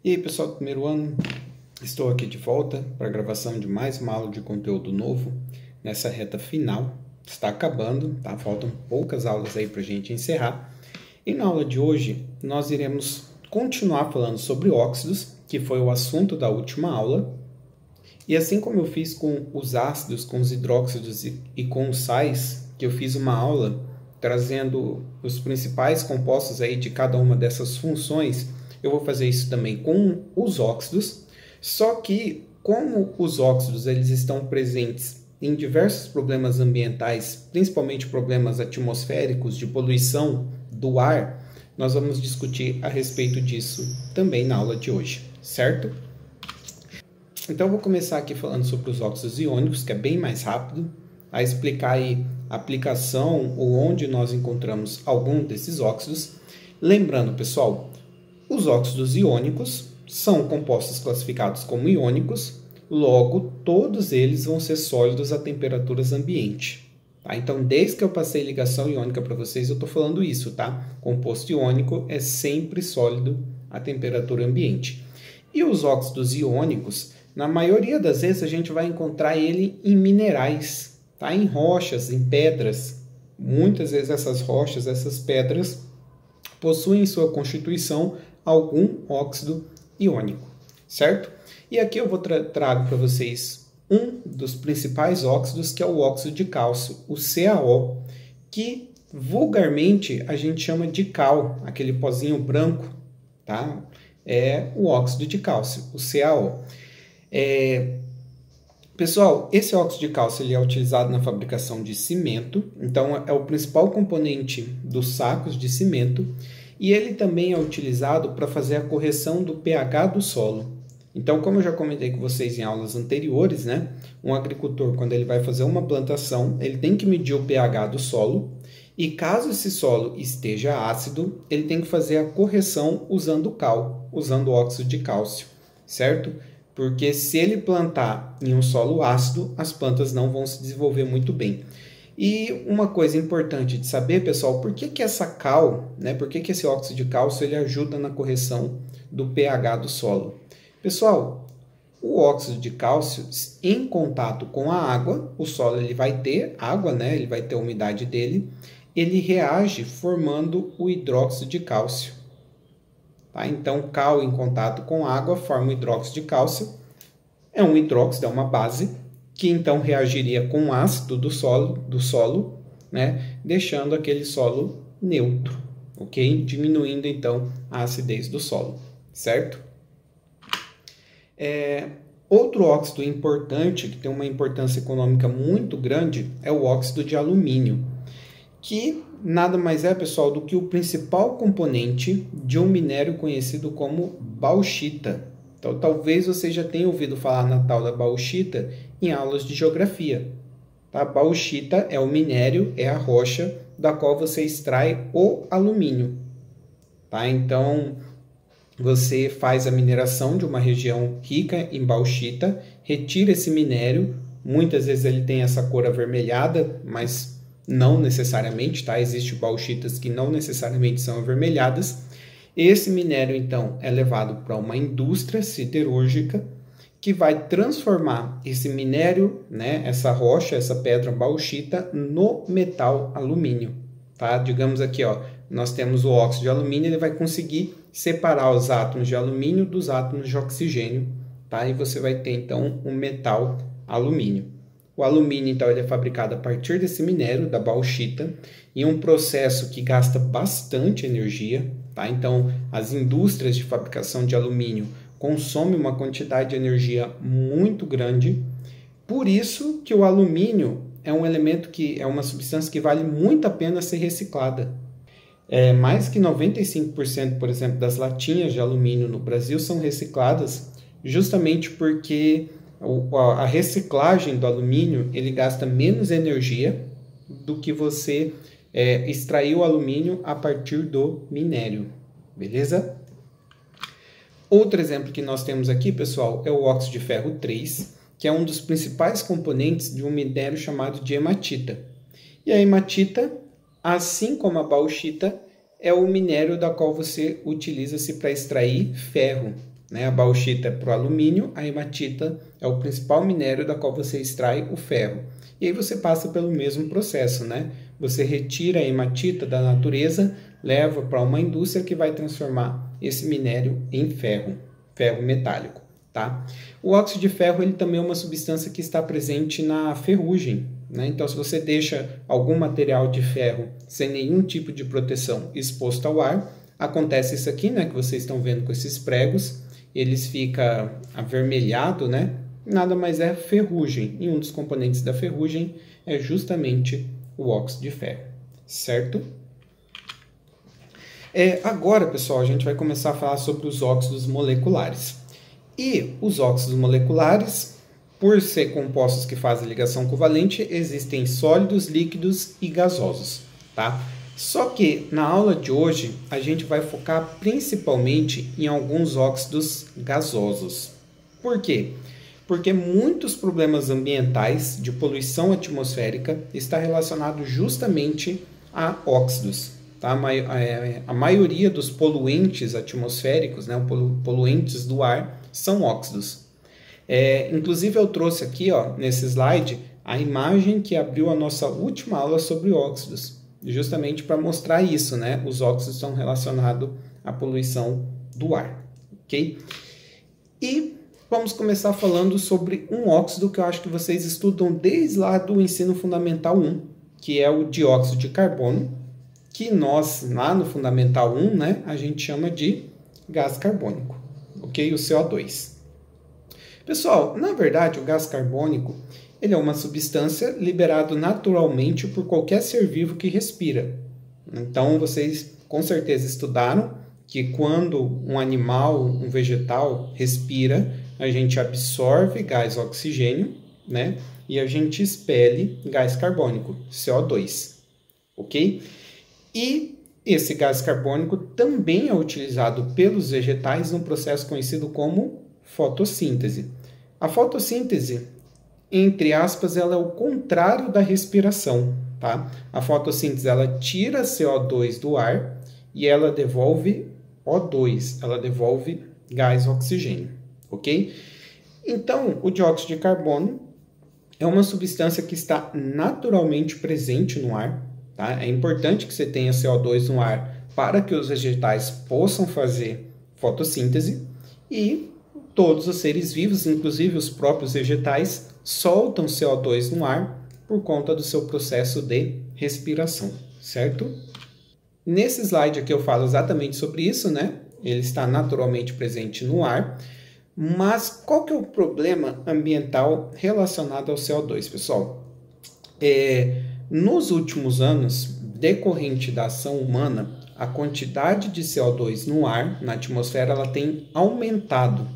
E aí, pessoal do primeiro ano, estou aqui de volta para a gravação de mais uma aula de conteúdo novo nessa reta final. Está acabando, tá? Faltam poucas aulas aí para a gente encerrar. E na aula de hoje, nós iremos continuar falando sobre óxidos, que foi o assunto da última aula. E assim como eu fiz com os ácidos, com os hidróxidos e com os sais, que eu fiz uma aula trazendo os principais compostos aí de cada uma dessas funções, eu vou fazer isso também com os óxidos, só que como os óxidos eles estão presentes em diversos problemas ambientais, principalmente problemas atmosféricos de poluição do ar, nós vamos discutir a respeito disso também na aula de hoje, certo? Então eu vou começar aqui falando sobre os óxidos iônicos, que é bem mais rápido, a explicar aí a aplicação ou onde nós encontramos algum desses óxidos. Lembrando, pessoal, os óxidos iônicos são compostos classificados como iônicos, logo todos eles vão ser sólidos a temperaturas ambiente. Tá? Então, desde que eu passei ligação iônica para vocês, eu estou falando isso, tá? Composto iônico é sempre sólido a temperatura ambiente. E os óxidos iônicos, na maioria das vezes a gente vai encontrar ele em minerais, tá? Em rochas, em pedras. Muitas vezes essas rochas, essas pedras, possuem em sua constituição algum óxido iônico, certo? E aqui eu trago para vocês um dos principais óxidos, que é o óxido de cálcio, o CaO, que vulgarmente a gente chama de cal, aquele pozinho branco, tá? É o óxido de cálcio, o CaO. Pessoal, esse óxido de cálcio ele é utilizado na fabricação de cimento, então é o principal componente dos sacos de cimento, e ele também é utilizado para fazer a correção do pH do solo. Então, como eu já comentei com vocês em aulas anteriores, né? Um agricultor, quando ele vai fazer uma plantação, ele tem que medir o pH do solo, e caso esse solo esteja ácido, ele tem que fazer a correção usando cal, usando óxido de cálcio, certo? Porque se ele plantar em um solo ácido, as plantas não vão se desenvolver muito bem. E uma coisa importante de saber, pessoal, por que essa cal, né? Por que esse óxido de cálcio ele ajuda na correção do pH do solo? Pessoal, o óxido de cálcio, em contato com a água, o solo ele vai ter água, né? Ele vai ter a umidade dele, ele reage formando o hidróxido de cálcio. Tá? Então, cal em contato com água forma o hidróxido de cálcio. É um hidróxido, é uma base, que então reagiria com o ácido do solo, né? Deixando aquele solo neutro, ok? Diminuindo então a acidez do solo, certo? Outro óxido importante, que tem uma importância econômica muito grande, é o óxido de alumínio, que nada mais é, pessoal, do que o principal componente de um minério conhecido como bauxita. Então, talvez você já tenha ouvido falar na tal da bauxita em aulas de geografia. Tá? Bauxita é o minério, é a rocha da qual você extrai o alumínio. Tá? Então, você faz a mineração de uma região rica em bauxita, retira esse minério, muitas vezes ele tem essa cor avermelhada, mas não necessariamente, tá? Existem bauxitas que não necessariamente são avermelhadas. Esse minério, então, é levado para uma indústria siderúrgica que vai transformar esse minério, né, essa rocha, essa pedra bauxita, no metal alumínio. Tá? Digamos aqui, ó, nós temos o óxido de alumínio, ele vai conseguir separar os átomos de alumínio dos átomos de oxigênio, tá? E você vai ter, então, um metal alumínio. O alumínio, então, ele é fabricado a partir desse minério, da bauxita, em um processo que gasta bastante energia, tá? Então, as indústrias de fabricação de alumínio consomem uma quantidade de energia muito grande. Por isso que o alumínio é um elemento que é uma substância que vale muito a pena ser reciclada. Mais que 95%, por exemplo, das latinhas de alumínio no Brasil são recicladas justamente porque a reciclagem do alumínio ele gasta menos energia do que você extrair o alumínio a partir do minério, beleza? Outro exemplo que nós temos aqui, pessoal, é o óxido de ferro 3, que é um dos principais componentes de um minério chamado de hematita. E a hematita, assim como a bauxita, é o minério da qual você utiliza-se para extrair ferro. né? A bauxita é para o alumínio, a hematita é o principal minério da qual você extrai o ferro. E aí você passa pelo mesmo processo, né? Você retira a hematita da natureza, leva para uma indústria que vai transformar esse minério em ferro, ferro metálico, tá? O óxido de ferro ele também é uma substância que está presente na ferrugem, né? Então, se você deixa algum material de ferro sem nenhum tipo de proteção exposto ao ar, acontece isso aqui, né? Que vocês estão vendo com esses pregos, eles ficam avermelhados, né? Nada mais é ferrugem. E um dos componentes da ferrugem é justamente o óxido de ferro, certo? Agora, pessoal, a gente vai começar a falar sobre os óxidos moleculares. E os óxidos moleculares, por ser compostos que fazem ligação covalente, existem sólidos, líquidos e gasosos, tá? Só que na aula de hoje a gente vai focar principalmente em alguns óxidos gasosos. Por quê? Porque muitos problemas ambientais de poluição atmosférica estão relacionados justamente a óxidos. Tá? A maioria dos poluentes atmosféricos, né, poluentes do ar, são óxidos. Inclusive eu trouxe aqui, ó, nesse slide a imagem que abriu a nossa última aula sobre óxidos, justamente para mostrar isso, né? Os óxidos estão relacionados à poluição do ar, ok? E vamos começar falando sobre um óxido que eu acho que vocês estudam desde lá do ensino fundamental 1, que é o dióxido de carbono, que nós, lá no fundamental 1, né, a gente chama de gás carbônico, ok? O CO2. Pessoal, na verdade, o gás carbônico ele é uma substância liberada naturalmente por qualquer ser vivo que respira. Então, vocês com certeza estudaram que quando um animal, um vegetal respira, a gente absorve gás oxigênio, né? E a gente expele gás carbônico, CO2, ok? E esse gás carbônico também é utilizado pelos vegetais num processo conhecido como fotossíntese. A fotossíntese, entre aspas, ela é o contrário da respiração, tá? A fotossíntese, ela tira CO2 do ar e ela devolve O2, ela devolve gás oxigênio, ok? Então, o dióxido de carbono é uma substância que está naturalmente presente no ar, tá? É importante que você tenha CO2 no ar para que os vegetais possam fazer fotossíntese e todos os seres vivos, inclusive os próprios vegetais, soltam CO2 no ar por conta do seu processo de respiração, certo? Nesse slide aqui eu falo exatamente sobre isso, né? Ele está naturalmente presente no ar, mas qual que é o problema ambiental relacionado ao CO2, pessoal? Nos últimos anos, decorrente da ação humana, a quantidade de CO2 no ar, na atmosfera, ela tem aumentado,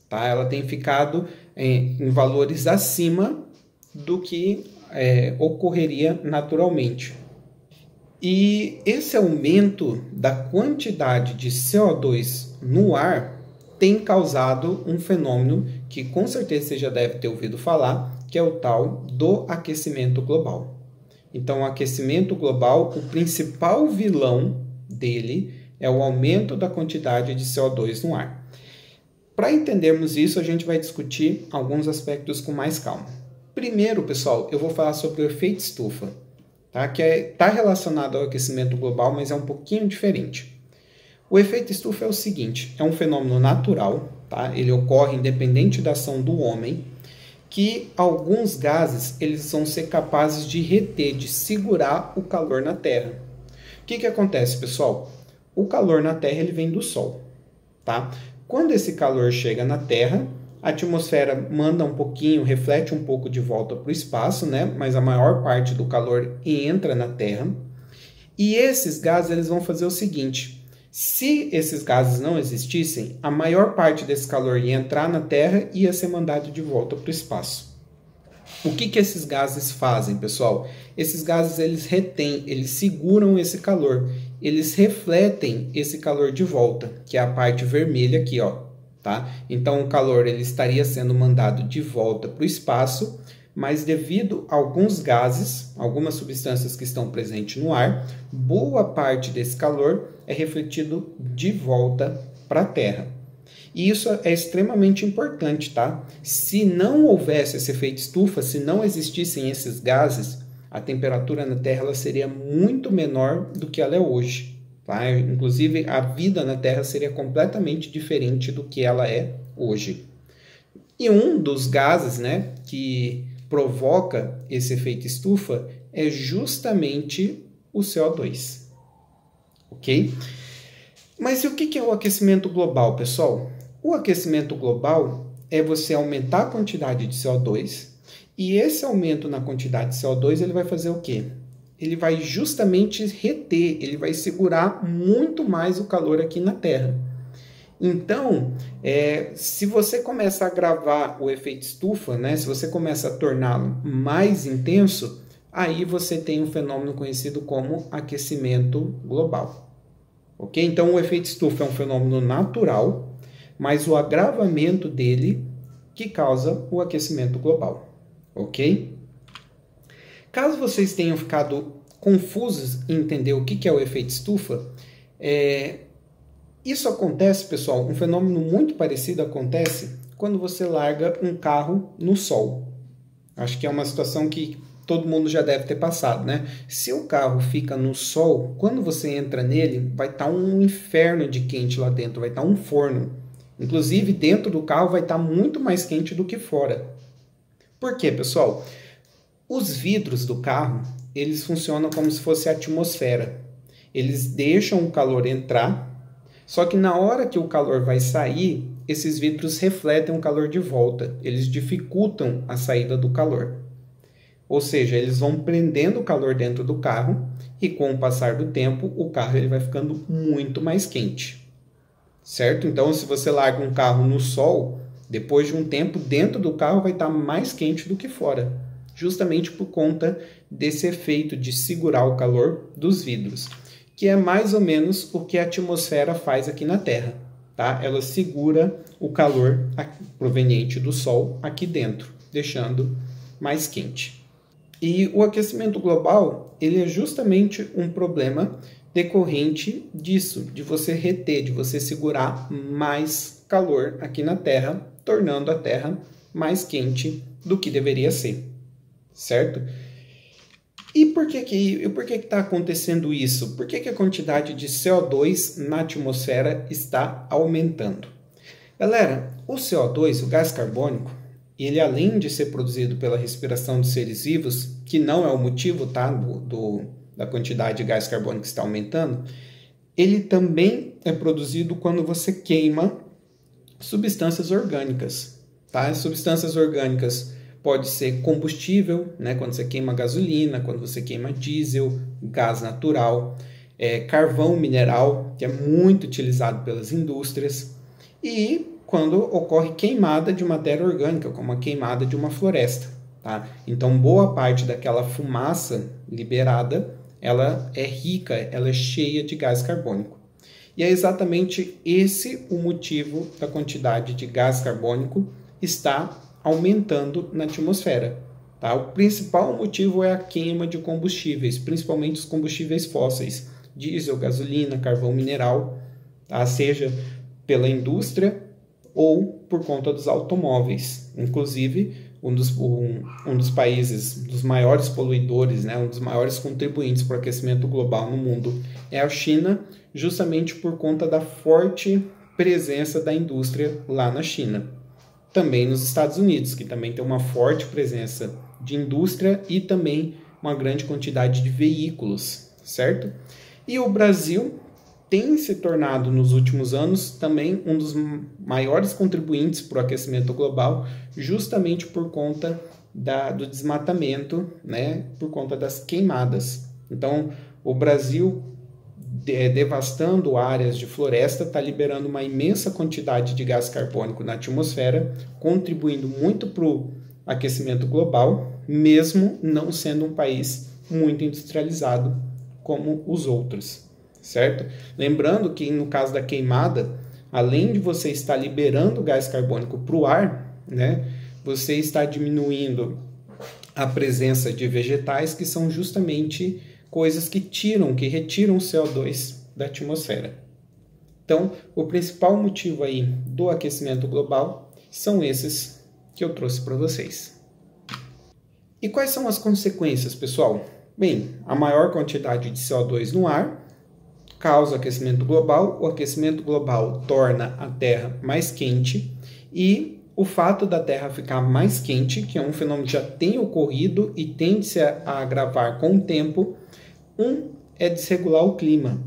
tá? Ela tem ficado em valores acima do que ocorreria naturalmente. E esse aumento da quantidade de CO2 no ar tem causado um fenômeno que com certeza você já deve ter ouvido falar, que é o tal do aquecimento global. Então, o aquecimento global, o principal vilão dele é o aumento da quantidade de CO2 no ar. Para entendermos isso, a gente vai discutir alguns aspectos com mais calma. Primeiro, pessoal, eu vou falar sobre o efeito estufa, tá? Que está relacionado ao aquecimento global, mas é um pouquinho diferente. O efeito estufa é o seguinte, é um fenômeno natural, tá? Ele ocorre independente da ação do homem, que alguns gases eles vão ser capazes de reter, de segurar o calor na Terra. O que acontece, pessoal? O calor na Terra ele vem do Sol, tá? Quando esse calor chega na Terra, a atmosfera manda um pouquinho, reflete um pouco de volta para o espaço, né? Mas a maior parte do calor entra na Terra. E esses gases eles vão fazer o seguinte, se esses gases não existissem, a maior parte desse calor ia entrar na Terra e ia ser mandado de volta para o espaço. O que esses gases fazem, pessoal? Esses gases eles retêm, eles seguram esse calor, eles refletem esse calor de volta, que é a parte vermelha aqui, ó, tá? Então o calor ele estaria sendo mandado de volta para o espaço, mas devido a alguns gases, algumas substâncias que estão presentes no ar, boa parte desse calor é refletido de volta para a Terra. E isso é extremamente importante, tá? Se não houvesse esse efeito estufa, se não existissem esses gases, a temperatura na Terra ela seria muito menor do que ela é hoje, tá? Inclusive, a vida na Terra seria completamente diferente do que ela é hoje. E um dos gases, né, que provoca esse efeito estufa é justamente o CO2, ok? Mas e o que é o aquecimento global, pessoal? O aquecimento global é você aumentar a quantidade de CO2 e esse aumento na quantidade de CO2 ele vai fazer o quê? Ele vai justamente reter, ele vai segurar muito mais o calor aqui na Terra. Então, se você começa a agravar o efeito estufa, né, se você começa a torná-lo mais intenso, aí você tem um fenômeno conhecido como aquecimento global. Ok? Então, o efeito estufa é um fenômeno natural, mas o agravamento dele que causa o aquecimento global. Ok? Caso vocês tenham ficado confusos em entender o que é o efeito estufa, isso acontece, pessoal, um fenômeno muito parecido acontece quando você larga um carro no sol. Acho que é uma situação que todo mundo já deve ter passado, né? Se o carro fica no sol, quando você entra nele, vai estar um inferno de quente lá dentro, vai estar um forno. Inclusive, dentro do carro vai estar muito mais quente do que fora. Por quê, pessoal? Os vidros do carro, eles funcionam como se fosse a atmosfera. Eles deixam o calor entrar, só que na hora que o calor vai sair, esses vidros refletem o calor de volta. Eles dificultam a saída do calor. Ou seja, eles vão prendendo o calor dentro do carro e com o passar do tempo, o carro ele vai ficando muito mais quente. Certo? Então, se você larga um carro no sol, depois de um tempo, dentro do carro vai estar mais quente do que fora. Justamente por conta desse efeito de segurar o calor dos vidros. Que é mais ou menos o que a atmosfera faz aqui na Terra. Tá? Ela segura o calor proveniente do Sol aqui dentro, deixando mais quente. E o aquecimento global, ele é justamente um problema decorrente disso, de você reter, de você segurar mais calor aqui na Terra, tornando a Terra mais quente do que deveria ser, certo? E por que está acontecendo isso? Por que a quantidade de CO2 na atmosfera está aumentando? Galera, o CO2, o gás carbônico, ele além de ser produzido pela respiração de seres vivos, que não é o motivo, tá, da quantidade de gás carbônico que está aumentando, ele também é produzido quando você queima substâncias orgânicas. Tá? As substâncias orgânicas pode ser combustível, né, quando você queima gasolina, quando você queima diesel, gás natural, carvão mineral, que é muito utilizado pelas indústrias, e quando ocorre queimada de matéria orgânica, como a queimada de uma floresta. Tá? Então, boa parte daquela fumaça liberada, ela é rica, ela é cheia de gás carbônico. E é exatamente esse o motivo da quantidade de gás carbônico estar aumentando na atmosfera. Tá? O principal motivo é a queima de combustíveis, principalmente os combustíveis fósseis, diesel, gasolina, carvão mineral, tá? Seja pela indústria ou por conta dos automóveis. Inclusive, um dos países, dos maiores poluidores, né, um dos maiores contribuintes para o aquecimento global no mundo é a China, justamente por conta da forte presença da indústria lá na China. Também nos Estados Unidos, que também tem uma forte presença de indústria e também uma grande quantidade de veículos, certo? E o Brasil tem se tornado, nos últimos anos, também um dos maiores contribuintes para o aquecimento global, justamente por conta do desmatamento, né? Por conta das queimadas. Então, o Brasil, devastando áreas de floresta, está liberando uma imensa quantidade de gás carbônico na atmosfera, contribuindo muito para o aquecimento global, mesmo não sendo um país muito industrializado como os outros. Certo? Lembrando que no caso da queimada, além de você estar liberando gás carbônico para o ar, né, você está diminuindo a presença de vegetais, que são justamente coisas que retiram o CO2 da atmosfera. Então, o principal motivo aí do aquecimento global são esses que eu trouxe para vocês. E quais são as consequências, pessoal? Bem, a maior quantidade de CO2 no ar causa aquecimento global. O aquecimento global torna a Terra mais quente e o fato da Terra ficar mais quente, que é um fenômeno que já tem ocorrido e tende-se a agravar com o tempo, é desregular o clima.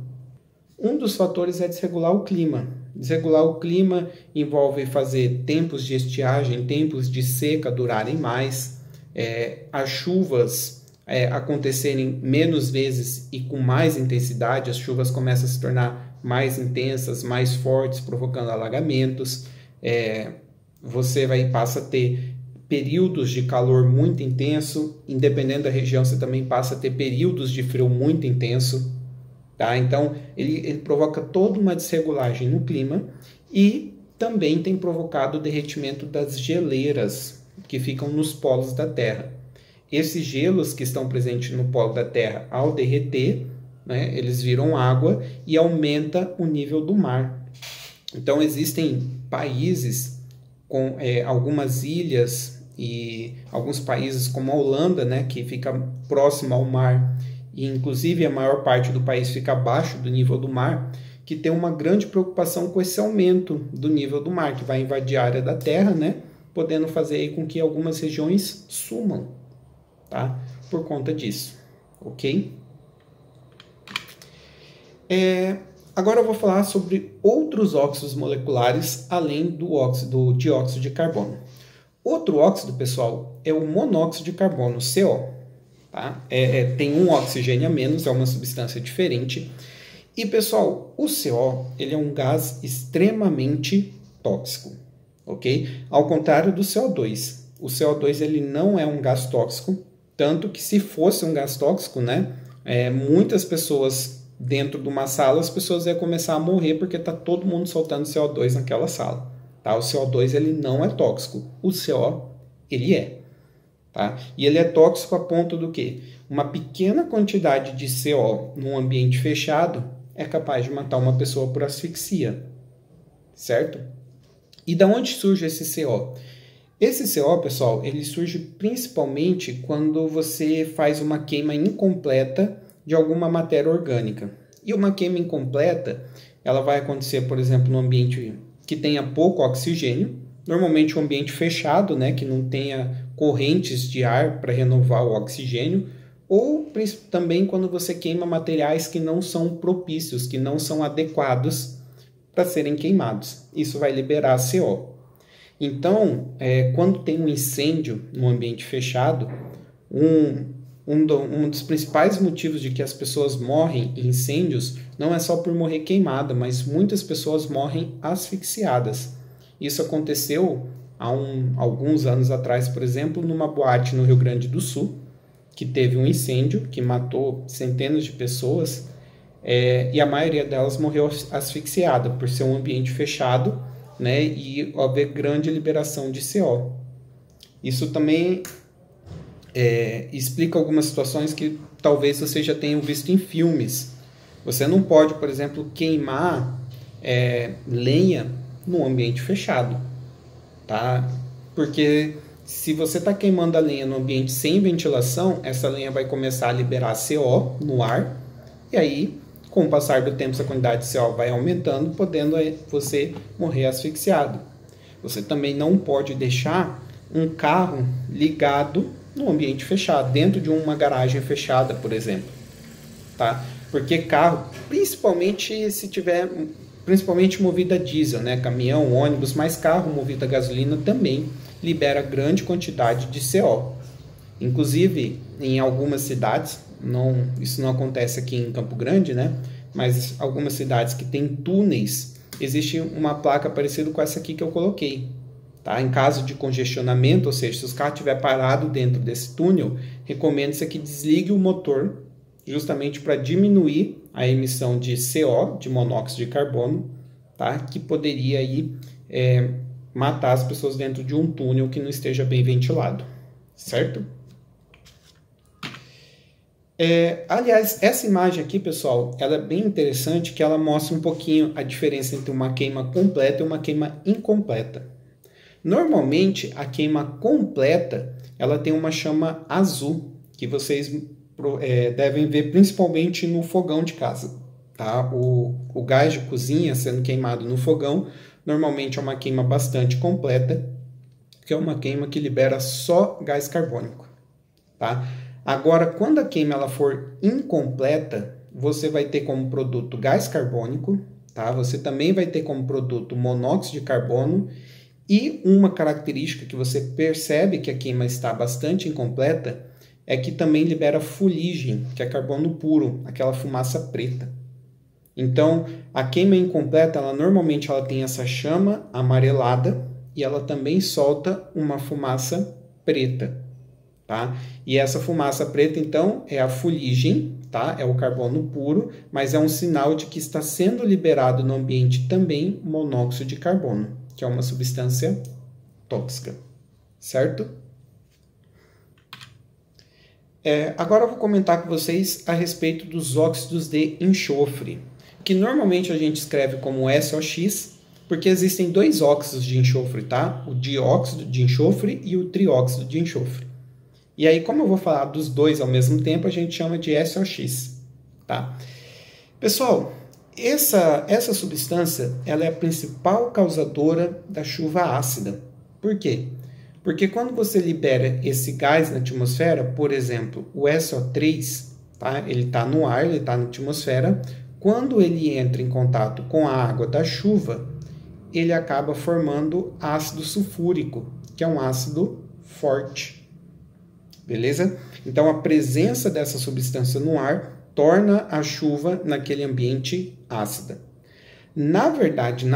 Um dos fatores é desregular o clima. Desregular o clima envolve fazer tempos de estiagem, tempos de seca durarem mais, as chuvas acontecerem menos vezes e com mais intensidade, as chuvas começam a se tornar mais intensas, mais fortes, provocando alagamentos. Você passa a ter períodos de calor muito intenso, independente da região, você também passa a ter períodos de frio muito intenso. Tá? Então, ele provoca toda uma desregulagem no clima e também tem provocado o derretimento das geleiras que ficam nos polos da Terra. Esses gelos que estão presentes no polo da Terra, ao derreter, né, eles viram água e aumenta o nível do mar. Então, existem países com algumas ilhas e alguns países como a Holanda, né, que fica próximo ao mar, e inclusive a maior parte do país fica abaixo do nível do mar, que tem uma grande preocupação com esse aumento do nível do mar, que vai invadir a área da Terra, né, podendo fazer aí com que algumas regiões sumam, tá? Por conta disso, ok? Agora eu vou falar sobre outros óxidos moleculares, além do dióxido de carbono. Outro óxido, pessoal, é o monóxido de carbono, CO. Tá? Tem um oxigênio a menos, é uma substância diferente. E, pessoal, o CO ele é um gás extremamente tóxico, ok? Ao contrário do CO2. O CO2 ele não é um gás tóxico, tanto que se fosse um gás tóxico, né, muitas pessoas dentro de uma sala, as pessoas iam começar a morrer porque está todo mundo soltando CO2 naquela sala. Tá? O CO2 ele não é tóxico, o CO ele é. Tá? E ele é tóxico a ponto do que? Uma pequena quantidade de CO num ambiente fechado é capaz de matar uma pessoa por asfixia, certo? E da onde surge esse CO? Esse CO, pessoal, ele surge principalmente quando você faz uma queima incompleta de alguma matéria orgânica. E uma queima incompleta, ela vai acontecer, por exemplo, num ambiente que tenha pouco oxigênio, normalmente um ambiente fechado, né, que não tenha correntes de ar para renovar o oxigênio, ou também quando você queima materiais que não são propícios, que não são adequados para serem queimados. Isso vai liberar CO. Então, quando tem um incêndio no ambiente fechado, um dos principais motivos de que as pessoas morrem em incêndios não é só por morrer queimada, mas muitas pessoas morrem asfixiadas. Isso aconteceu há alguns anos atrás, por exemplo, numa boate no Rio Grande do Sul, que teve um incêndio que matou centenas de pessoas, e a maioria delas morreu asfixiada por ser um ambiente fechado, né, e haver grande liberação de CO. Isso também explica algumas situações que talvez você já tenha visto em filmes. Você não pode, por exemplo, queimar lenha num ambiente fechado, tá? Porque se você está queimando a lenha no ambiente sem ventilação, essa lenha vai começar a liberar CO no ar, e aí, com o passar do tempo, essa quantidade de CO vai aumentando, podendo você morrer asfixiado. Você também não pode deixar um carro ligado no ambiente fechado, dentro de uma garagem fechada, por exemplo, tá? Porque carro, principalmente movido a diesel, né? Caminhão, ônibus, mas carro movido a gasolina também libera grande quantidade de CO. Inclusive, em algumas cidades, isso não acontece aqui em Campo Grande, né? Mas algumas cidades que têm túneis, existe uma placa parecida com essa aqui que eu coloquei. Tá? Em caso de congestionamento, ou seja, se os carros estiver parado dentro desse túnel, recomenda-se que desligue o motor, justamente para diminuir a emissão de CO, de monóxido de carbono, tá? Que poderia aí, matar as pessoas dentro de um túnel que não esteja bem ventilado, certo? Aliás, essa imagem aqui, pessoal, ela é bem interessante, que ela mostra um pouquinho a diferença entre uma queima completa e uma queima incompleta. Normalmente, a queima completa, ela tem uma chama azul, que vocês devem ver principalmente no fogão de casa. Tá? O gás de cozinha sendo queimado no fogão, normalmente é uma queima bastante completa, que é uma queima que libera só gás carbônico. Tá? Agora, quando a queima ela for incompleta, você vai ter como produto gás carbônico, tá? Você também vai ter como produto monóxido de carbono, e uma característica que você percebe que a queima está bastante incompleta é que também libera fuligem, que é carbono puro, aquela fumaça preta. Então, a queima incompleta, normalmente ela tem essa chama amarelada e ela também solta uma fumaça preta. Tá? E essa fumaça preta, então, é a fuligem, tá? É o carbono puro, mas é um sinal de que está sendo liberado no ambiente também monóxido de carbono, que é uma substância tóxica, certo? Agora eu vou comentar com vocês a respeito dos óxidos de enxofre, que normalmente a gente escreve como SOX, porque existem dois óxidos de enxofre, tá? O dióxido de enxofre e o trióxido de enxofre. E aí, como eu vou falar dos dois ao mesmo tempo, a gente chama de SOX, tá? Pessoal, essa substância, ela é a principal causadora da chuva ácida. Por quê? Porque quando você libera esse gás na atmosfera, por exemplo, o SO3, tá? Ele está no ar, ele está na atmosfera. Quando ele entra em contato com a água da chuva, ele acaba formando ácido sulfúrico, que é um ácido forte. Beleza? Então, a presença dessa substância no ar torna a chuva naquele ambiente ácida. Na verdade,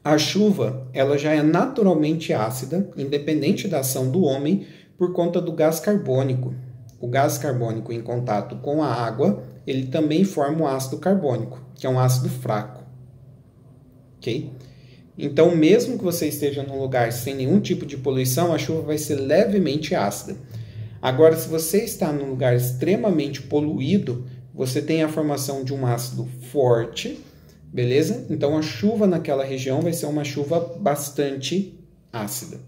a chuva ela já é naturalmente ácida, independente da ação do homem, por conta do gás carbônico. O gás carbônico em contato com a água, ele também forma o ácido carbônico, que é um ácido fraco. Ok? Então, mesmo que você esteja num lugar sem nenhum tipo de poluição, a chuva vai ser levemente ácida. Agora, se você está num lugar extremamente poluído, você tem a formação de um ácido forte, beleza? Então, a chuva naquela região vai ser uma chuva bastante ácida.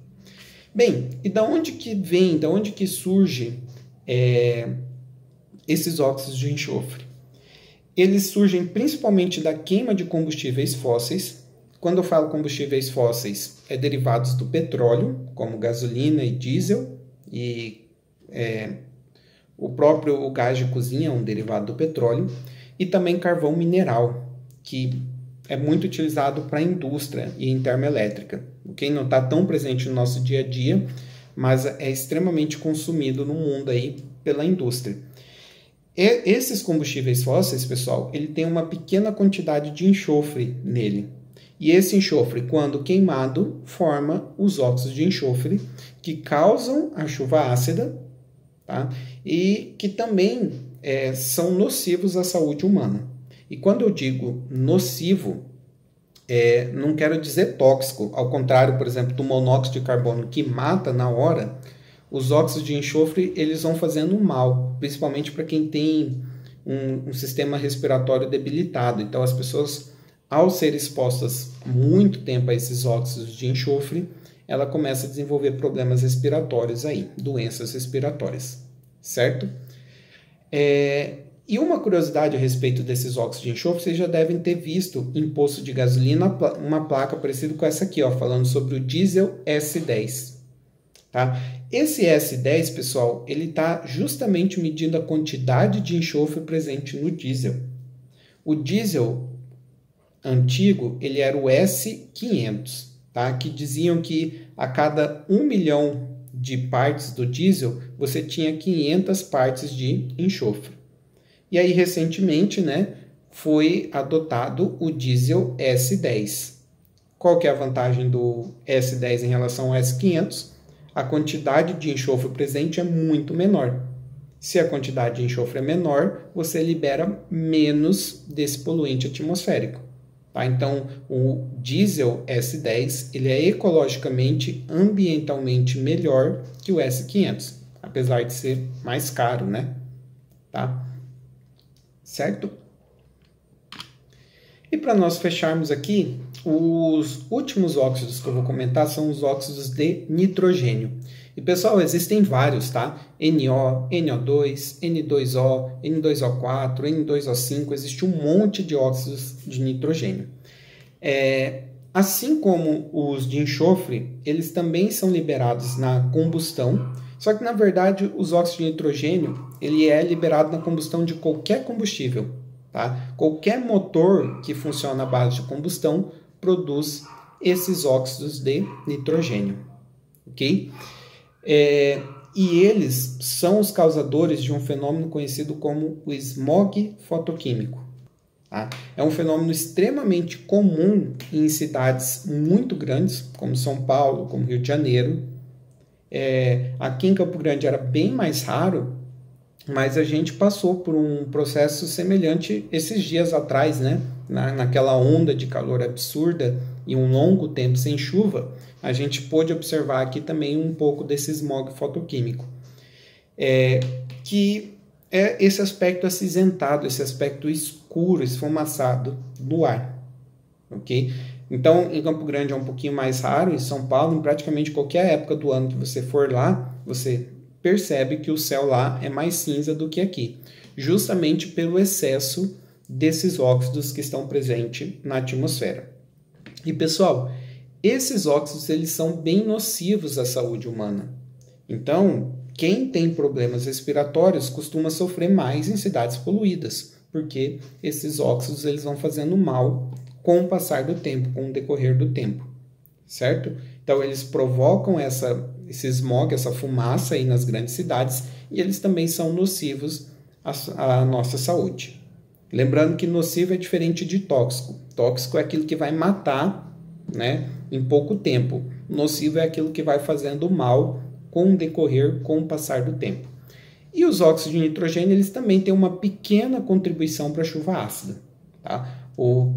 Bem, e da onde que surge esses óxidos de enxofre? Eles surgem principalmente da queima de combustíveis fósseis. Quando eu falo combustíveis fósseis, é derivados do petróleo, como gasolina e diesel, e o próprio gás de cozinha é um derivado do petróleo, e também carvão mineral, que é muito utilizado para a indústria e em termoelétrica, ok? Não está tão presente no nosso dia a dia, mas é extremamente consumido no mundo aí pela indústria. Esses combustíveis fósseis, pessoal, ele tem uma pequena quantidade de enxofre nele. E esse enxofre, quando queimado, forma os óxidos de enxofre, que causam a chuva ácida, tá? E que também são nocivos à saúde humana. E quando eu digo nocivo, não quero dizer tóxico. Ao contrário, por exemplo, do monóxido de carbono, que mata na hora, os óxidos de enxofre eles vão fazendo mal, principalmente para quem tem um sistema respiratório debilitado. Então, as pessoas, ao ser expostas muito tempo a esses óxidos de enxofre, ela começa a desenvolver problemas respiratórios aí, doenças respiratórias, certo? E uma curiosidade a respeito desses óxidos de enxofre, vocês já devem ter visto em posto de gasolina uma placa parecida com essa aqui, ó, falando sobre o diesel S10. Tá? Esse S10, pessoal, ele está justamente medindo a quantidade de enxofre presente no diesel. O diesel antigo, ele era o S500, tá? Que diziam que a cada 1 milhão de partes do diesel, você tinha 500 partes de enxofre. E aí, recentemente, né, foi adotado o diesel S10. Qual que é a vantagem do S10 em relação ao S500? A quantidade de enxofre presente é muito menor. Se a quantidade de enxofre é menor, você libera menos desse poluente atmosférico. Tá? Então, o diesel S10 ele é ecologicamente, ambientalmente melhor que o S500, apesar de ser mais caro, né? tá? Certo? E para nós fecharmos aqui, os últimos óxidos que eu vou comentar são os óxidos de nitrogênio. E pessoal, existem vários, tá? NO, NO2, N2O, N2O4, N2O5, existe um monte de óxidos de nitrogênio. Assim como os de enxofre, eles também são liberados na combustão, só que na verdade os óxidos de nitrogênio, ele é liberado na combustão de qualquer combustível, tá? Qualquer motor que funciona à base de combustão produz esses óxidos de nitrogênio, ok? E eles são os causadores de um fenômeno conhecido como o smog fotoquímico. Tá? É um fenômeno extremamente comum em cidades muito grandes, como São Paulo, como Rio de Janeiro. Aqui em Campo Grande era bem mais raro, mas a gente passou por um processo semelhante esses dias atrás, né? Naquela onda de calor absurda e um longo tempo sem chuva, a gente pôde observar aqui também um pouco desse smog fotoquímico, que é esse aspecto acinzentado, esse aspecto escuro, esfumaçado do ar, ok? Então, em Campo Grande é um pouquinho mais raro, em São Paulo, em praticamente qualquer época do ano que você for lá, você percebe que o céu lá é mais cinza do que aqui, justamente pelo excesso desses óxidos que estão presentes na atmosfera. E pessoal, esses óxidos eles são bem nocivos à saúde humana. Então, quem tem problemas respiratórios costuma sofrer mais em cidades poluídas, porque esses óxidos eles vão fazendo mal com o passar do tempo, com o decorrer do tempo, certo? Então, eles provocam esse smog, essa fumaça aí nas grandes cidades, e eles também são nocivos à nossa saúde. Lembrando que nocivo é diferente de tóxico. Tóxico é aquilo que vai matar, né, em pouco tempo. Nocivo é aquilo que vai fazendo mal com o decorrer, com o passar do tempo. E os óxidos de nitrogênio, eles também têm uma pequena contribuição para a chuva ácida, tá?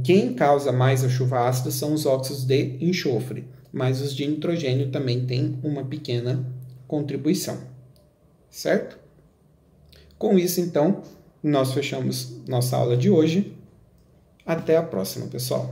Quem causa mais a chuva ácida são os óxidos de enxofre, mas os de nitrogênio também têm uma pequena contribuição, certo? Com isso, então, nós fechamos nossa aula de hoje. Até a próxima, pessoal!